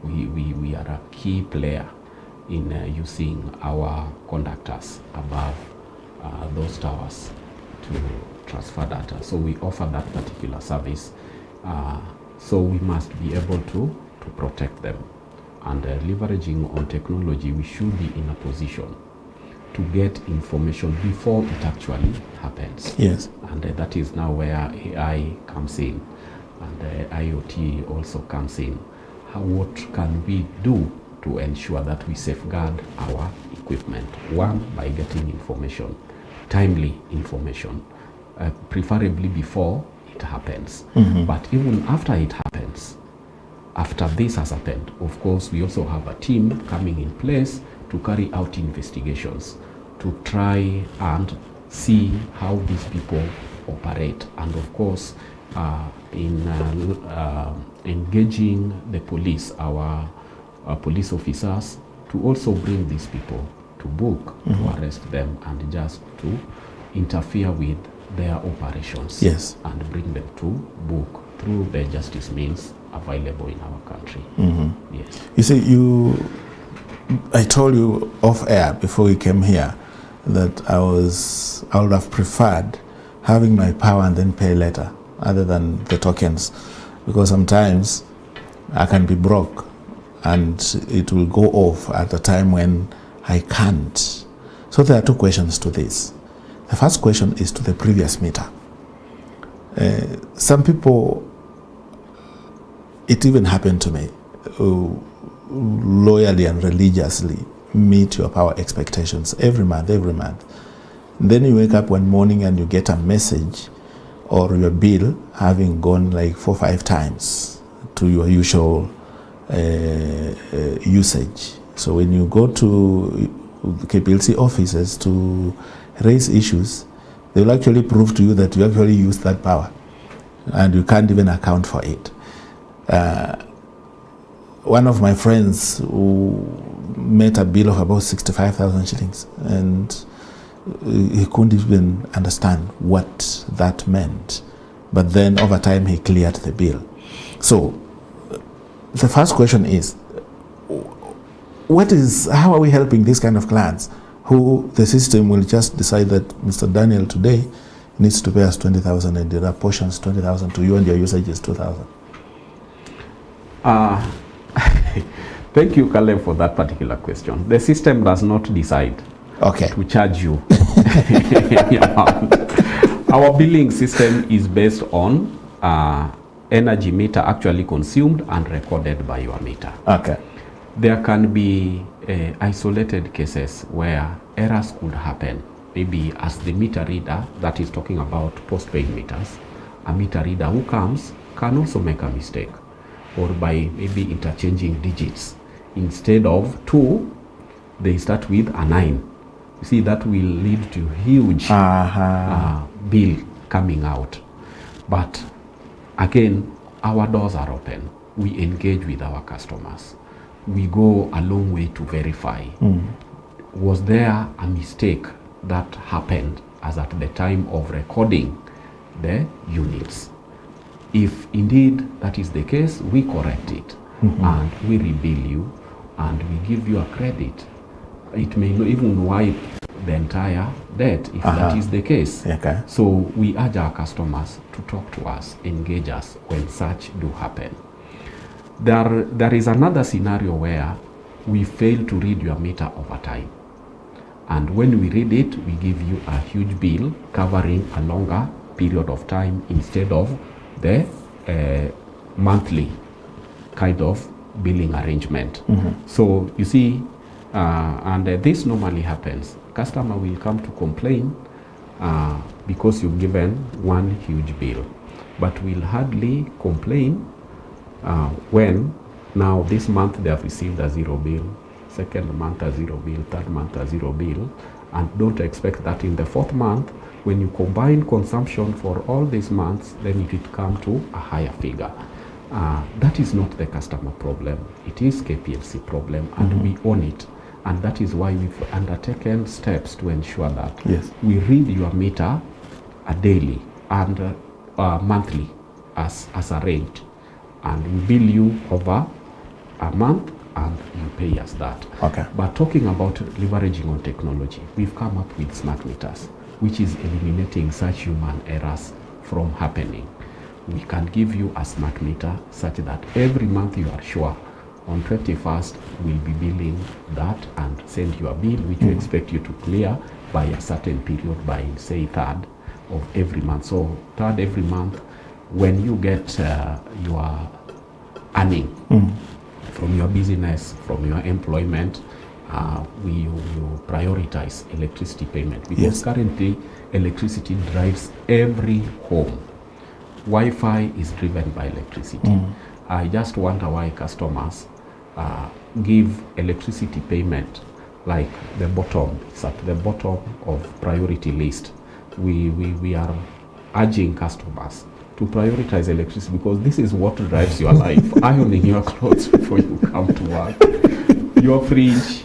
we are a key player in using our conductors above those towers to transfer data. So we offer that particular service. So we must be able to protect them. And leveraging on technology, we should be in a position to get information before it actually happens. Yes. And that is now where AI comes in, and IoT also comes in. What can we do to ensure that we safeguard our equipment? One, by getting information, timely information, preferably before it happens. But even after it happens, after this has happened, of course, we also have a team coming in place to carry out investigations, to try and see how these people operate, and of course, in engaging the police, our police officers, to also bring these people to book, to arrest them, and just to interfere with their operations, yes, and bring them to book through the justice means available in our country. Yes. You see, I told you off air before we came here that I would have preferred having my power and then pay later, other than the tokens, because sometimes I can be broke and it will go off at the time when I can't. So there are two questions to this. The first question is to the previous meter. Some people, it even happened to me, who loyally and religiously meet your power expectations every month. Then you wake up one morning and you get a message or your bill having gone like 4 or 5 times to your usual usage. So when you go to the KPLC offices to raise issues, they will actually prove to you that you actually used that power and you can't even account for it. One of my friends who met a bill of about 65,000 shillings and he couldn't even understand what that meant. But then over time he cleared the bill. So the first question is, how are we helping these kind of clients who the system will just decide that Mr. Daniel today needs to pay us 20,000 and the apportions 20,000 to you and your usage is 2,000? Thank you, Caleb, for that particular question. The system does not decide to charge you. Our billing system is based on energy meter actually consumed and recorded by your meter. Okay. There can be isolated cases where errors could happen. Maybe as the meter reader, that is talking about postpaid meters, a meter reader who comes can also make a mistake, or by maybe interchanging digits. Instead of 2, they start with a 9. You see, that will lead to huge bill coming out. But again, our doors are open. We engage with our customers. We go a long way to verify. Was there a mistake that happened as at the time of recording the units? If indeed that is the case, we correct it and we rebill you and we give you a credit. It may not even wipe the entire debt if that is the case. Okay. So we urge our customers to talk to us, engage us when such do happen. There is another scenario where we fail to read your meter over time. And when we read it, we give you a huge bill covering a longer period of time instead of the monthly kind of billing arrangement. So you see, and this normally happens. Customer will come to complain because you've given one huge bill, but will hardly complain when now this month they have received a 0 bill, second month a 0 bill, third month a 0 bill, and don't expect that in the 4th month, when you combine consumption for all these months, then it will come to a higher figure. That is not the customer problem. It is KPLC problem, and we own it. And that is why we've undertaken steps to ensure that we read your meter daily and monthly as arranged. And we bill you over a month and you pay us that. Okay. But talking about leveraging on technology, we've come up with smart meters, which is eliminating such human errors from happening. We can give you a smart meter such that every month you are sure on 21st we'll be billing that and send you a bill which we expect you to clear by a certain period, by say 3rd of every month. So 3rd every month, when you get your earning from your business, from your employment, you prioritize electricity payment, because currently electricity drives every home. Wi-Fi is driven by electricity. I just wonder why customers give electricity payment like the bottom. It's at the bottom of priority list. We are urging customers to prioritize electricity, because this is what drives your life. Ironing your clothes before you come to work, your fridge,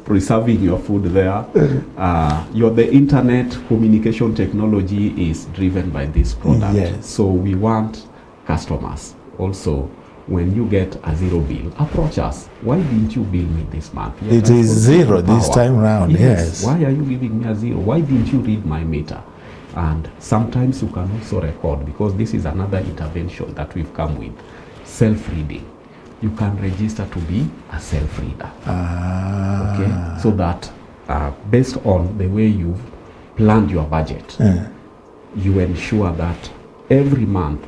preserving your food there. The internet communication technology is driven by this product. So we want customers also, when you get a 0 bill, approach us. Why didn't you bill me this month? It is 0 this time round. Yes. Why are you giving me a 0? Why didn't you read my meter? And sometimes you can also record, because this is another intervention that we've come with, self-reading. You can register to be a self-reader. Okay, so that based on the way you've planned your budget, you ensure that every month,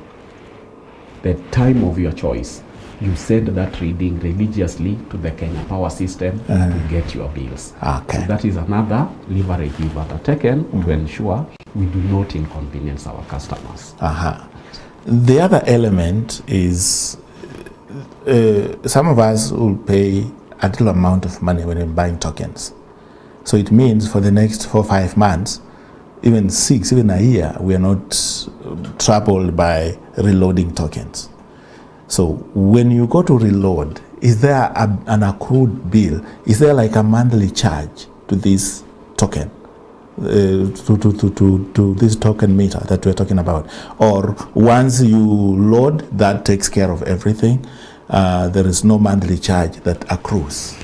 the time of your choice, you send that reading religiously to the Kenya Power System to get your bills. Okay. So that is another leverage we've undertaken to ensure we do not inconvenience our customers. The other element is some of us will pay a little amount of money when we're buying tokens. So it means for the next 4 or 5 months, even 6, even a year, we are not troubled by reloading tokens. So when you go to reload, is there an accrued bill? Is there like a monthly charge to this token, to this token meter that we're talking about? Or once you load, that takes care of everything? There is no monthly charge that accrues?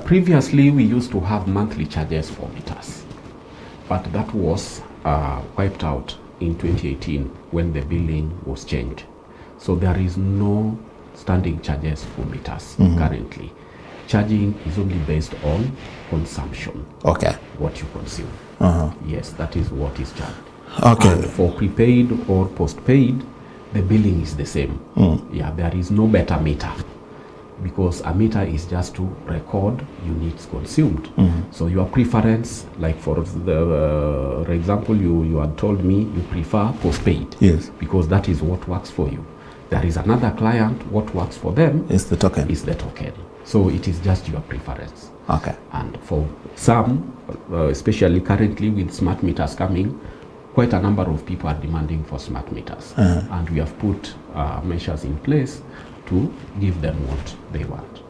Previously, we used to have monthly charges for meters, but that was wiped out in 2018 when the billing was changed. So there is no standing charges for meters currently. Charging is only based on consumption. Okay. What you consume. Yes, that is what is charged. Okay. And for prepaid or postpaid, the billing is the same. Yeah, there is no better meter, because a meter is just to record units consumed. So your preference, like for example, you had told me you prefer postpaid. Yes. Because that is what works for you. There is another client, what works for them is the token. So it is just your preference. Okay. And for some, especially currently with smart meters coming, quite a number of people are demanding for smart meters. And we have put measures in place to give them what they want.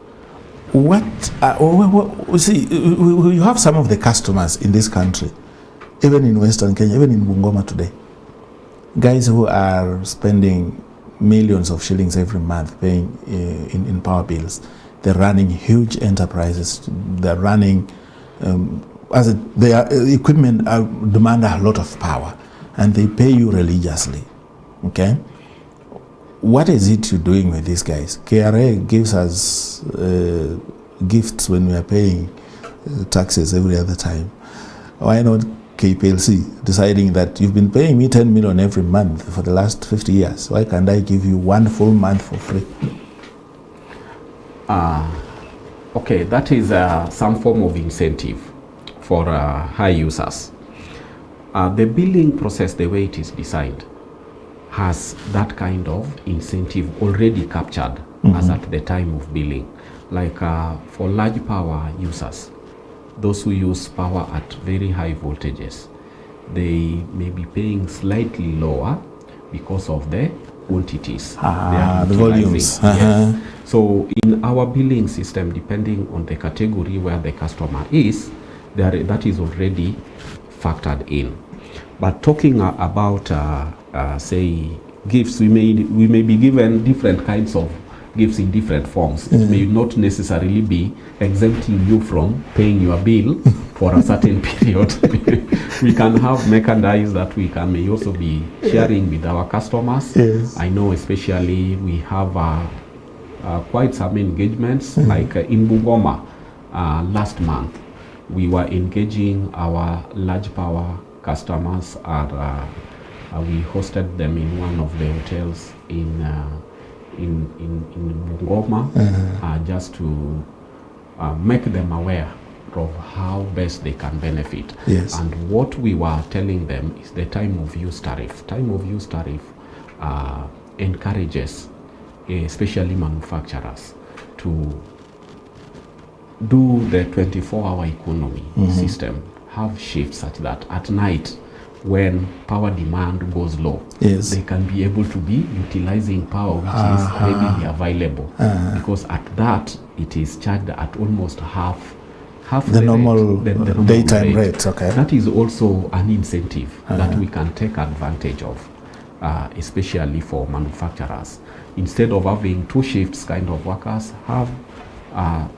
See, you have some of the customers in this country, even in Western Kenya, even in Bungoma today, guys who are spending millions of shillings every month paying in power bills. They're running huge enterprises. They're running, their equipment demand a lot of power, and they pay you religiously. Okay? What is it you're doing with these guys? KRA gives us gifts when we are paying taxes every other time. Why not KPLC deciding that you've been paying me 10 million every month for the last 50 years? Why can't I give you 1 full month for free? Okay, that is some form of incentive for high users. The billing process, the way it is designed, has that kind of incentive already captured as at the time of billing. Like for large power users, those who use power at very high voltages, they may be paying slightly lower because of the quantities. The volumes. Yes. So in our billing system, depending on the category where the customer is, that is already factored in. But talking about, say, gifts, we may be given different kinds of gifts in different forms. It may not necessarily be exempting you from paying your bill for a certain period. We can have merchandise that we may also be sharing with our customers. Yes. I know especially we have quite some engagements, like in Bungoma last month, we were engaging our large power customers and we hosted them in one of the hotels in Bungoma, just to make them aware of how best they can benefit. Yes. And what we were telling them is the time of use tariff. Time of use tariff encourages, especially manufacturers, to do the 24-hour economy system, have shifts such that at night, when power demand goes low, yes, they can be able to be utilizing power which is readily available, because at that it is charged at almost half the normal daytime rate. Okay, that is also an incentive that we can take advantage of, especially for manufacturers. Instead of having 2 shifts kind of workers, have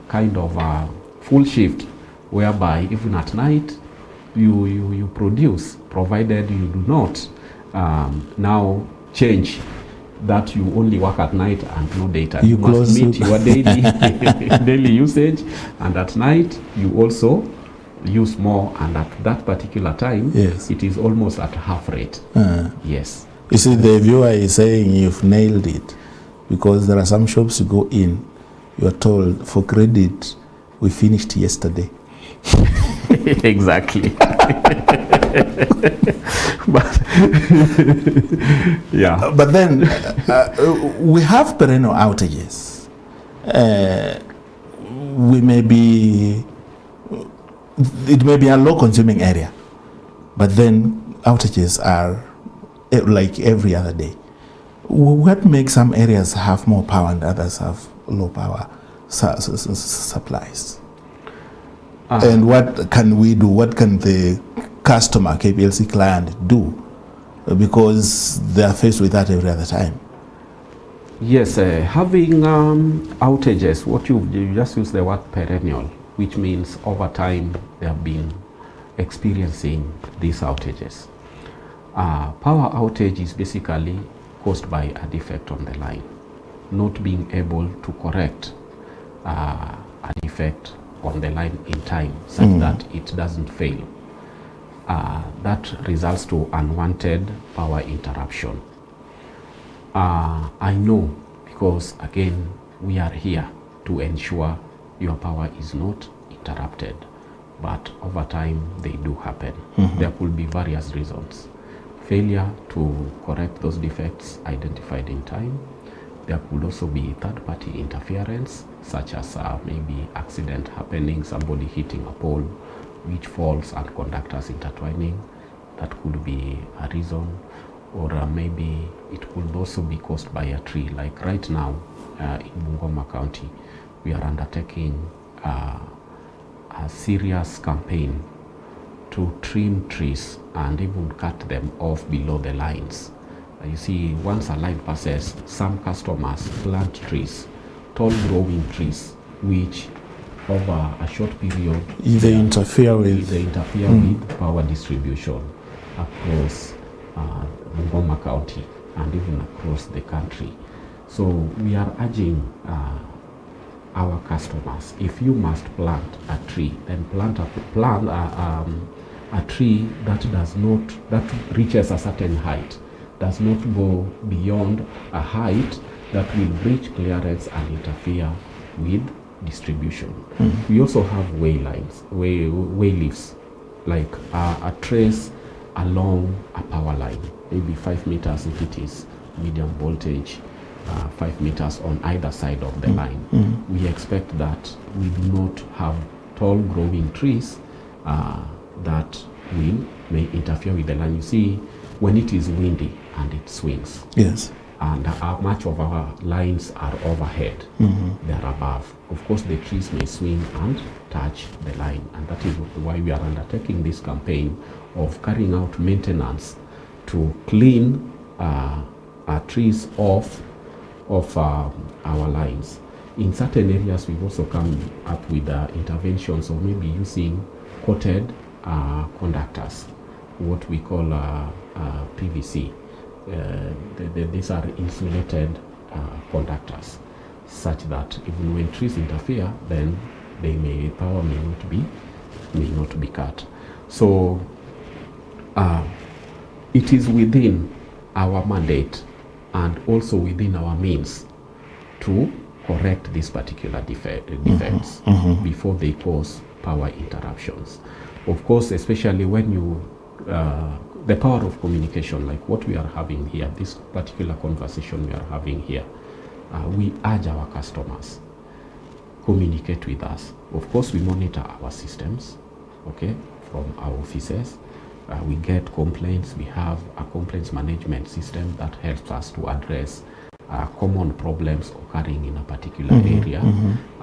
kind of a full shift, whereby even at night you produce, provided you do not now change that you only work at night and no daytime. You must meet your daily daily usage, and at night you also use more, and at that particular time, yes, it is almost at half rate. Yes. You see, the viewer is saying you've nailed it, because there are some shops you go in, you are told, for credit, we finished yesterday. Exactly. But yeah. But then we have perennial outages. It may be a low consuming area, but then outages are like every other day. What makes some areas have more power and others have low power supplies? And what can we do? What can the customer, KPLC client, do? Because they are faced with that every other time. Yes, having outages, you just use the word perennial, which means over time they have been experiencing these outages. Power outage is basically caused by a defect on the line, not being able to correct a defect on the line in time such that it doesn't fail. That results to unwanted power interruption. I know, because again we are here to ensure your power is not interrupted, but over time they do happen. There could be various reasons. Failure to correct those defects identified in time. There could also be third-party interference, such as maybe accident happening, somebody hitting a pole which falls and conductors intertwining. That could be a reason. Or maybe it could also be caused by a tree. Like right now in Bungoma County, we are undertaking a serious campaign to trim trees and even cut them off below the lines. You see, once a line passes, some customers plant trees, tall growing trees, which over a short period they interfere with power distribution across Bungoma County and even across the country. So we are urging our customers, if you must plant a tree, then plant a tree that reaches a certain height, does not go beyond a height that will breach clearance and interfere with distribution. We also have way leaves, like a trace along a power line, maybe 5 meters if it is medium voltage, 5 meters on either side of the line. We expect that we do not have tall growing trees that may interfere with the line. You see, when it is windy and it swings, yes, and much of our lines are overhead, they are above. Of course, the trees may swing and touch the line, and that is why we are undertaking this campaign of carrying out maintenance to clean trees off of our lines. In certain areas, we've also come up with interventions of maybe using coated conductors, what we call PVC. These are insulated conductors, such that even when trees interfere, then power may not be cut. So it is within our mandate and also within our means to correct these particular defects before they cause power interruptions. Of course, especially when the power of communication, like what we are having here, this particular conversation we are having here, we urge our customers, communicate with us. Of course, we monitor our systems, okay, from our offices. We get complaints. We have a complaints management system that helps us to address common problems occurring in a particular area.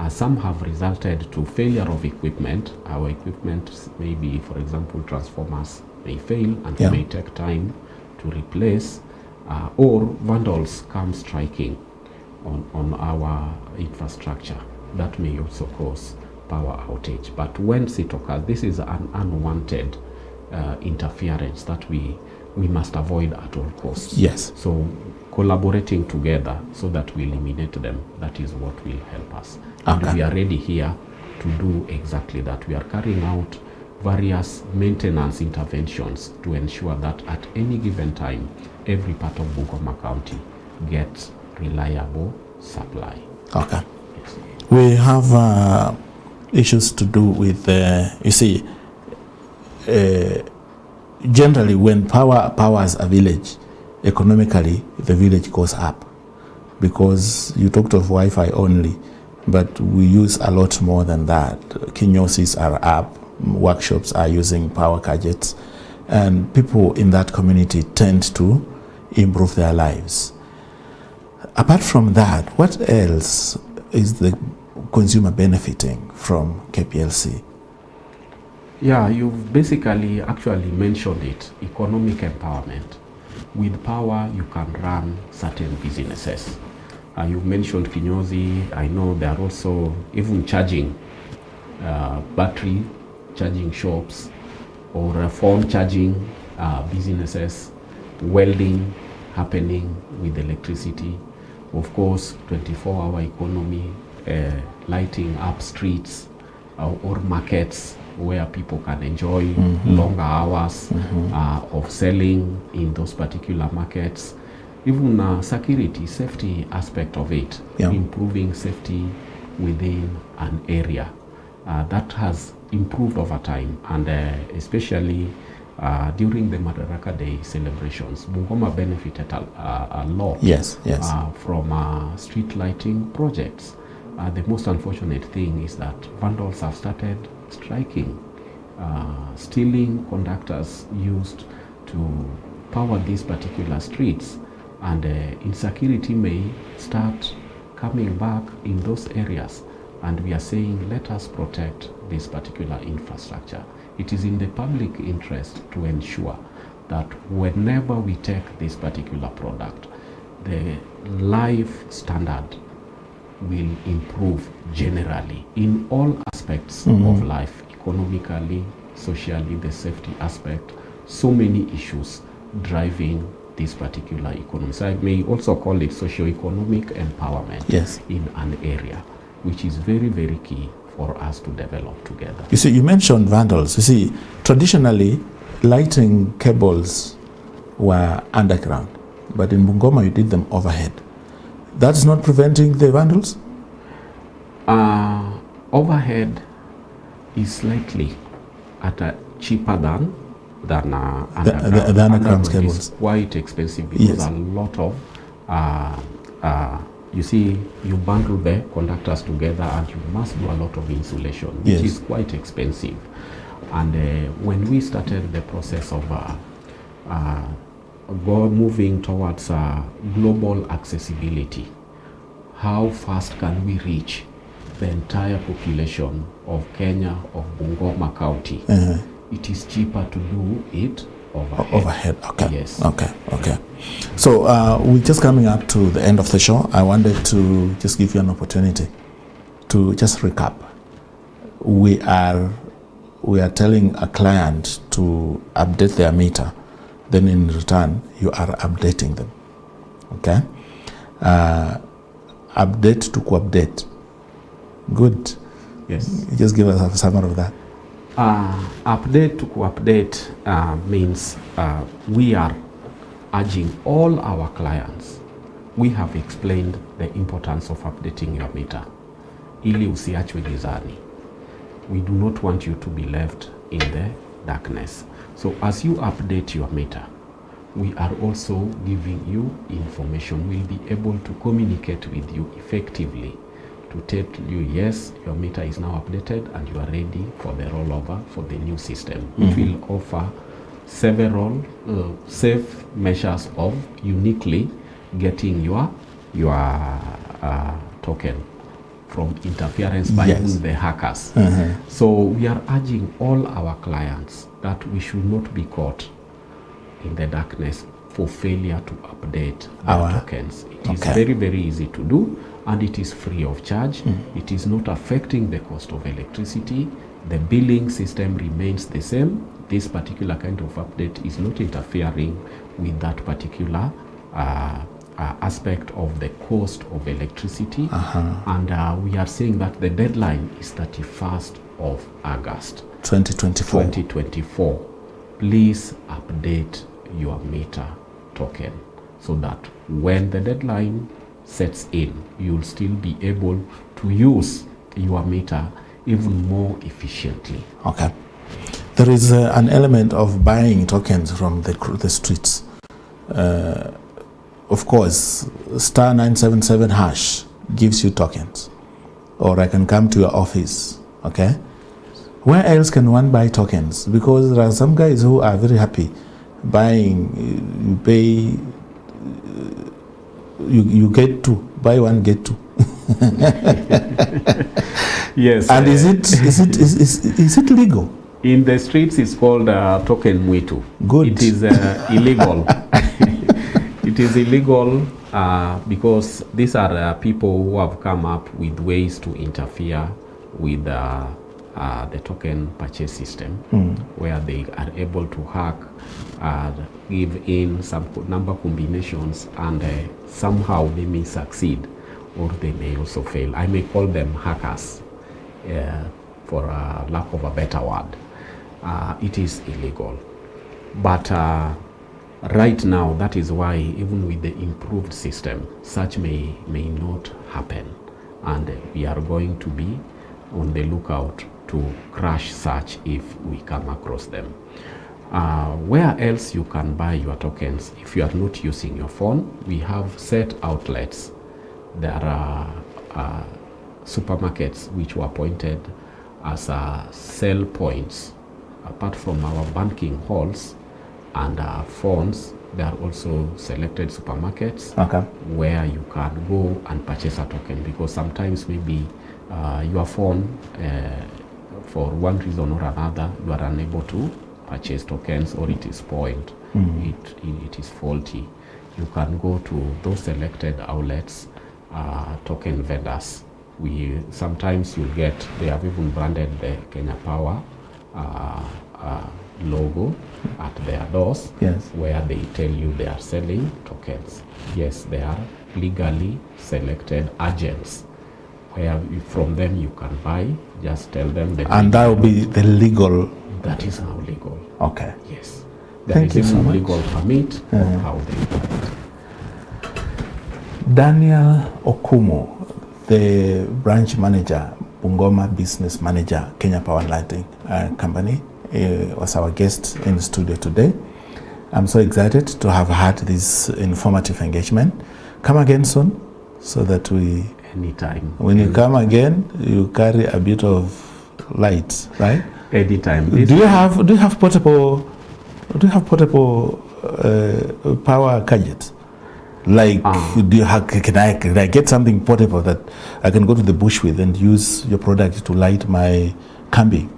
Some have resulted to failure of equipment. Our equipment may be, for example, transformers may fail and may take time to replace, or vandals come striking on our infrastructure. That may also cause power outage. But when it occurs, this is an unwanted interference that we must avoid at all costs. Yes. So collaborating together so that we eliminate them, that is what will help us. And we are ready here to do exactly that. We are carrying out various maintenance interventions to ensure that at any given time, every part of Bungoma County gets reliable supply. Okay. Yes. We have issues to do with, you see, generally when power powers a village, economically the village goes up, because you talked of Wi-Fi only, but we use a lot more than that. Kinyosis are up, workshops are using power gadgets, and people in that community tend to improve their lives. Apart from that, what else is the consumer benefiting from KPLC? Yeah, you've basically actually mentioned it, economic empowerment. With power, you can run certain businesses. You mentioned Kinyozi. I know there are also even charging, battery charging shops, or phone charging businesses, welding happening with electricity. Of course, 24-hour economy, lighting up streets or markets where people can enjoy longer hours of selling in those particular markets. Even security, safety aspect of it, improving safety within an area. That has improved over time, and especially during the Madaraka Day celebrations, Bungoma benefited a lot from street lighting projects. The most unfortunate thing is that vandals have started striking, stealing conductors used to power these particular streets, and insecurity may start coming back in those areas, and we are saying let us protect this particular infrastructure. It is in the public interest to ensure that whenever we take this particular product, the life standard will improve generally in all aspects of life, economically, socially, the safety aspect, so many issues driving this particular economy. So I may also call it socio-economic empowerment in an area, which is very, very key for us to develop together. You see, you mentioned vandals. You see, traditionally, lighting cables were underground, but in Bungoma you did them overhead. That's not preventing the vandals? Overhead is slightly at a cheaper than underground. The underground cables is quite expensive because a lot of you see, you bundle the conductors together and you must do a lot of insulation, which is quite expensive. And when we started the process of moving towards global accessibility, how fast can we reach the entire population of Kenya, of Bungoma County? It is cheaper to do it overhead. Okay. Yes. Okay. So we're just coming up to the end of the show. I wanted to just give you an opportunity to just recap. We are telling a client to update their meter. Then in return, you are updating them. Okay? Update to co-update. Good. Yes. Just give us a summary of that. Update to co-update means we are urging all our clients. We have explained the importance of updating your meter. Ili usiachwe gizani. We do not want you to be left in the darkness. So as you update your meter, we are also giving you information. We'll be able to communicate with you effectively to tell you, yes, your meter is now updated and you are ready for the rollover for the new system, which will offer several safe measures of uniquely getting your token from interference by even the hackers. So we are urging all our clients that we should not be caught in the darkness for failure to update our tokens. It is very, very easy to do, and it is free of charge. It is not affecting the cost of electricity. The billing system remains the same. this particular kind of update is not interfering with that particular aspect of the cost of electricity. And we are saying that the deadline is 31st of August 2024. Please update your meter token so that when the deadline sets in, you'll still be able to use your meter even more efficiently. Okay. There is an element of buying tokens from the streets. Of course, star 977 hash gives you tokens, or I can come to your office. Okay. Where else can one buy tokens? Because there are some guys who are very happy buying. You pay. You get two. Buy one, get two. Yes. And is it legal? In the streets, it's called token mwitu. Good. It is illegal. It is illegal because these are people who have come up with ways to interfere with the token purchase system, where they are able to hack, give in some number combinations, and somehow they may succeed or they may also fail. I may call them hackers, for lack of a better word. It is illegal. But right now, that is why even with the improved system, such may not happen. And we are going to be on the lookout to crash such if we come across them. Where else you can buy your tokens if you are not using your phone? We have set outlets. There are supermarkets which were appointed as sell points. Apart from our banking halls and phones, there are also selected supermarkets where you can go and purchase a token, because sometimes maybe your phone, for one reason or another, you are unable to purchase tokens, or it is spoiled, it is faulty. You can go to those selected outlets, token vendors. Sometimes you'll get, they have even branded the Kenya Power logo at their doors, where they tell you they are selling tokens. Yes, they are legally selected agents, where from them you can buy. Just tell them that. And that will be the legal. That is now legal. Okay. Yes. Thank you so much. Legal permit of how they do it. Daniel Okumu, the branch manager, Bungoma business manager, Kenya Power and Lighting Company, was our guest in the studio today. I'm so excited to have had this informative engagement. Come again soon, so that we... Anytime. When you come again, you carry a bit of light, right? Anytime. Do you have portable power gadgets? Like, can I get something portable that I can go to the bush with and use your product to light my camping?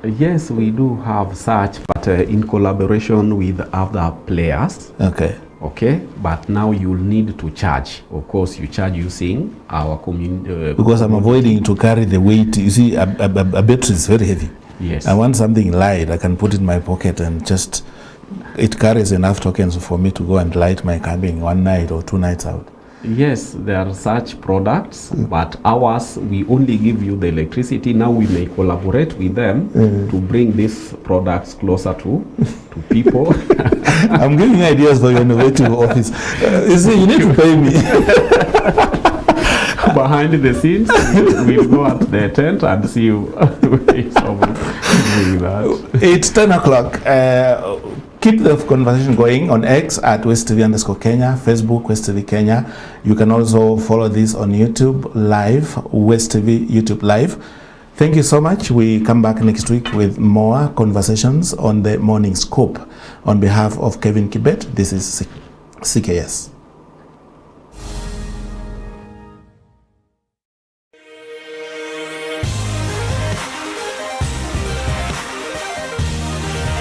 Yes, we do have such, but in collaboration with other players. Okay. Okay, but now you'll need to charge. Of course, you charge using our community. Because I'm avoiding to carry the weight. You see, a battery is very heavy. Yes. I want something light. I can put it in my pocket and just, it carries enough tokens for me to go and light my camping one night or 2 nights out. Yes, there are such products, but ours, we only give you the electricity. Now we may collaborate with them to bring these products closer to people. I'm giving ideas for your innovative office. You see, you need to pay me. Behind the scenes, we'll go at the tent and see you doing that. It's 10 o'clock. Keep the conversation going on X at WestTV_Kenya, Facebook WestTV Kenya. You can also follow this on YouTube Live, WestTV YouTube Live. Thank you so much. We come back next week with more conversations on the Morning Scoop. On behalf of Kevin Kibet, this is CKS.